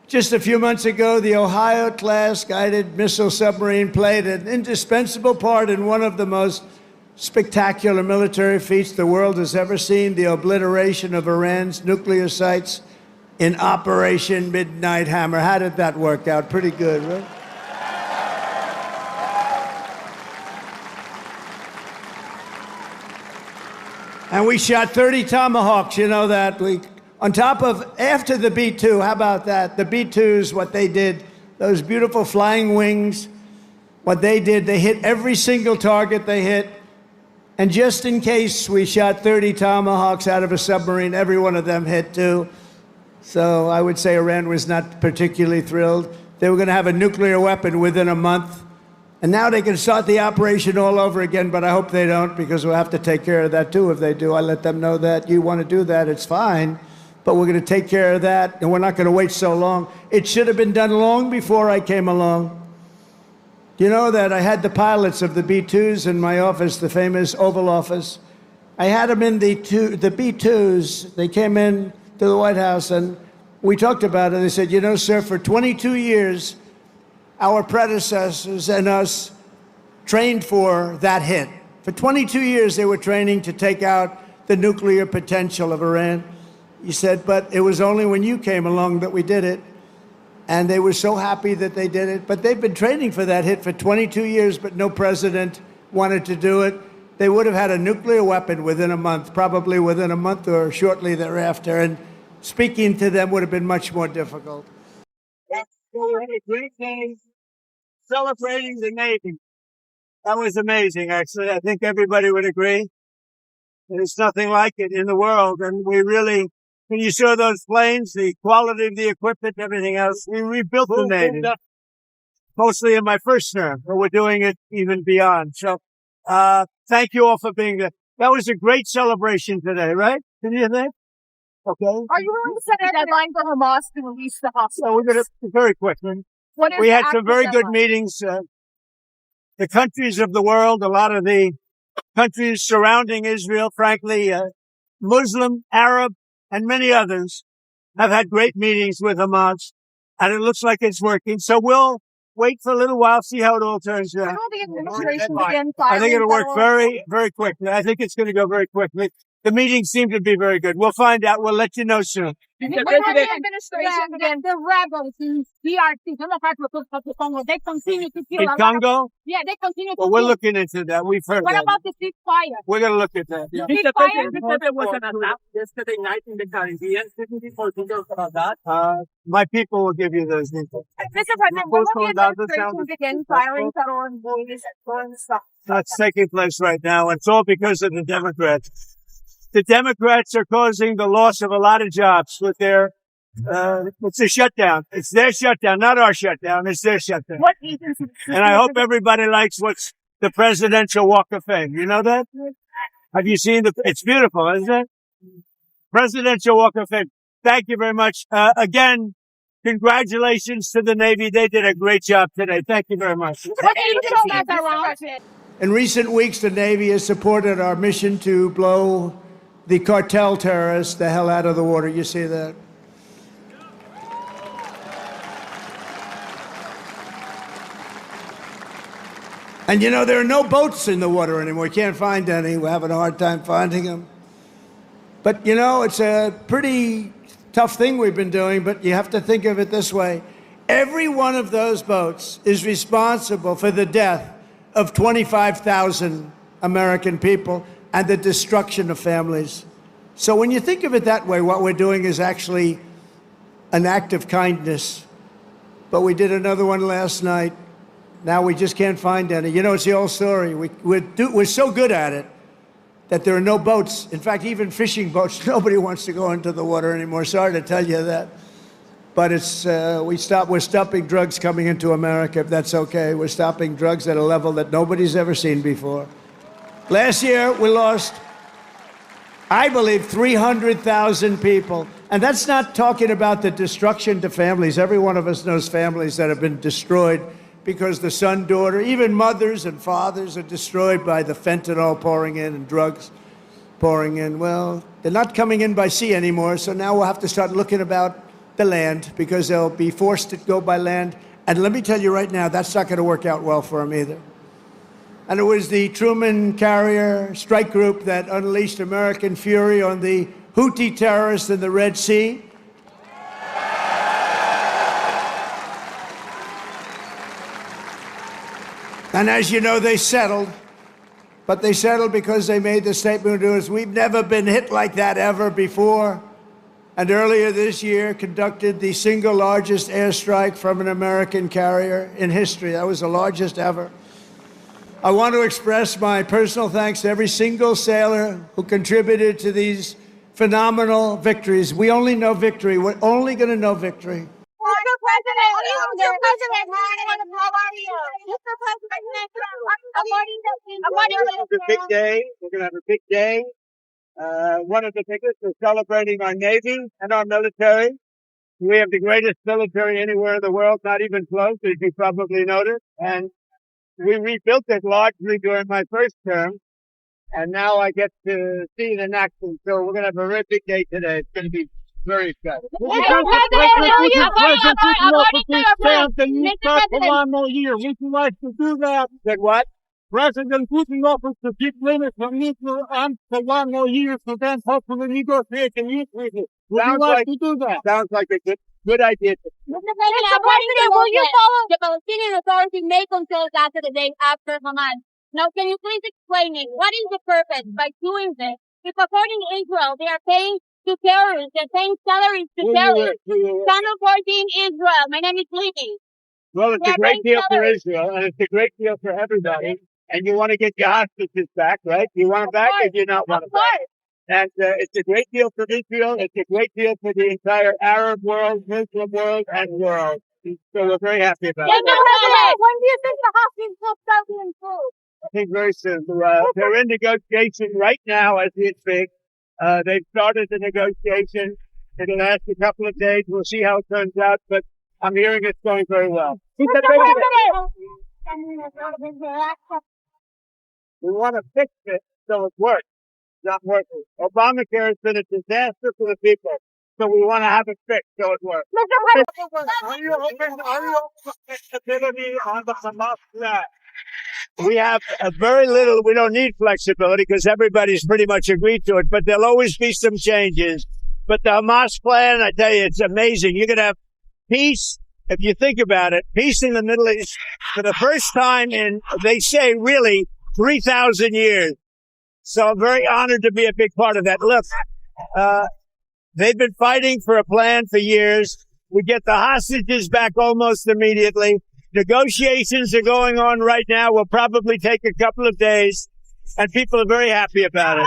Just a few months ago, the Ohio-class guided missile submarine played an indispensable part in one of the most spectacular military feats the world has ever seen, the obliteration of Iran's nuclear sites in Operation Midnight Hammer. How did that work out? Pretty good, right? And we shot 30 Tomahawks, you know that. On top of, after the B-2, how about that? The B-2s, what they did, those beautiful flying wings, what they did, they hit every single target they hit. And just in case we shot 30 Tomahawks out of a submarine, every one of them hit too. So I would say Iran was not particularly thrilled. They were going to have a nuclear weapon within a month. And now they can start the operation all over again, but I hope they don't, because we'll have to take care of that too if they do. I let them know that you want to do that, it's fine, but we're going to take care of that, and we're not going to wait so long. It should have been done long before I came along. You know that I had the pilots of the B-2s in my office, the famous Oval Office. I had them in the B-2s. They came in to the White House, and we talked about it. They said, you know, sir, for 22 years, our predecessors and us trained for that hit. For 22 years, they were training to take out the nuclear potential of Iran. He said, but it was only when you came along that we did it. And they were so happy that they did it. But they've been training for that hit for 22 years, but no president wanted to do it. They would have had a nuclear weapon within a month, probably within a month or shortly thereafter. And speaking to them would have been much more difficult. A great day celebrating the Navy. That was amazing, actually. I think everybody would agree. There's nothing like it in the world. And we really, when you saw those planes, the quality of the equipment, everything else, we rebuilt the Navy. Mostly in my first term, but we're doing it even beyond. So, thank you all for being there. That was a great celebration today, right? Did you think? Okay. Are you willing to set a deadline for Hamas to release the hostages? So we're going to, very quickly. We had some very good meetings. The countries of the world, a lot of the countries surrounding Israel, frankly, Muslim, Arab, and many others have had great meetings with Hamas, and it looks like it's working. So we'll wait for a little while, see how it all turns out. I think it'll work very, very quickly. I think it's going to go very quickly. The meetings seem to be very good. We'll find out. We'll let you know soon. The administration, the rebels, the DRC, they continue to kill. In Congo? Yeah, they continue to Well, we're looking into that. We've heard What that. about the ceasefire? We're going to look at that. Yeah. Mr. President, there was an attack yesterday night in the Caribbean. Didn't people details about that? My people will give you those details. Mr. President, will the administration begin firing federal employees and stuff? That's taking place right now. It's all because of the Democrats. The Democrats are causing the loss of a lot of jobs with their, it's a shutdown. It's their shutdown, not our shutdown. It's their shutdown. What agency? And I hope everybody likes what's the Presidential Walk of Fame. You know that? Have you seen it's beautiful, isn't it? Presidential Walk of Fame. Thank you very much. Again, congratulations to the Navy. They did a great job today. Thank you very much. What agency are wrong? In recent weeks, the Navy has supported our mission to blow the cartel terrorists the hell out of the water. You see that? And you know, there are no boats in the water anymore. You can't find any. We're having a hard time finding them. But you know, it's a pretty tough thing we've been doing, but you have to think of it this way. Every one of those boats is responsible for the death of 25,000 American people and the destruction of families. So when you think of it that way, what we're doing is actually an act of kindness. But we did another one last night. Now we just can't find any. You know, it's the old story. We're so good at it that there are no boats. In fact, even fishing boats, nobody wants to go into the water anymore. Sorry to tell you that. But it's, we're stopping drugs coming into America, if that's okay. We're stopping drugs at a level that nobody's ever seen before. Last year, we lost, I believe, 300,000 people. And that's not talking about the destruction to families. Every one of us knows families that have been destroyed because the son, daughter, even mothers and fathers are destroyed by the fentanyl pouring in and drugs pouring in. Well, they're not coming in by sea anymore, so now we'll have to start looking about the land because they'll be forced to go by land. And let me tell you right now, that's not going to work out well for them either. And it was the Truman carrier strike group that unleashed American fury on the Houthi terrorists in the Red Sea. And as you know, they settled. But they settled because they made the statement to us, we've never been hit like that ever before. And earlier this year conducted the single largest airstrike from an American carrier in history. That was the largest ever. I want to express my personal thanks to every single sailor who contributed to these phenomenal victories. We only know victory. We're only going to know victory. Mr. President, how are you? Mr. President, it's a big day. We're going to have a big day. One of the biggest is celebrating our Navy and our military. We have the greatest military anywhere in the world, not even close, as you probably noticed. And we rebuilt it largely during my first term. And now I get to see it in action. So we're going to have a very big day today. It's going to be very exciting. Mr. President, more year. Would you like to do that? Said what? President Putin offers to keep limits on nuclear arms for one more year, so then hopefully negotiate a new treaty. Would you like to do that? Sounds like a good idea. Mr. President, will you follow the Palestinian Authority may control Gaza the day after Hamas? Now, can you please explain me what is the purpose by doing this? If according to Israel, they are paying to terrorists, they're paying salaries to terrorists. Channel 14 Israel. My name is Libby. Well, it's a great deal for Israel, and it's a great deal for everybody. And you want to get your hostages back, right? You want them back or do you not want them back? And it's a great deal for Israel. It's a great deal for the entire Arab world, Muslim world, and world. So we're very happy about it. When do you think the hostages will start being full? I think very soon. They're in negotiation right now as we speak. They've started the negotiation. It'll last a couple of days. We'll see how it turns out, but I'm hearing it's going very well. Mr. President! We want to fix it so it works. It's not working. Obamacare has been a disaster for the people. So we want to have it fixed so it works. Mr. President! Are you open flexibility on the Hamas plan? We have very little. We don't need flexibility because everybody's pretty much agreed to it. But there'll always be some changes. But the Hamas plan, I tell you, it's amazing. You're going to have peace. If you think about it, peace in the Middle East for the first time in, they say, really 3,000 years. So I'm very honored to be a big part of that. Look, they've been fighting for a plan for years. We get the hostages back almost immediately. Negotiations are going on right now. Will probably take a couple of days, and people are very happy about it.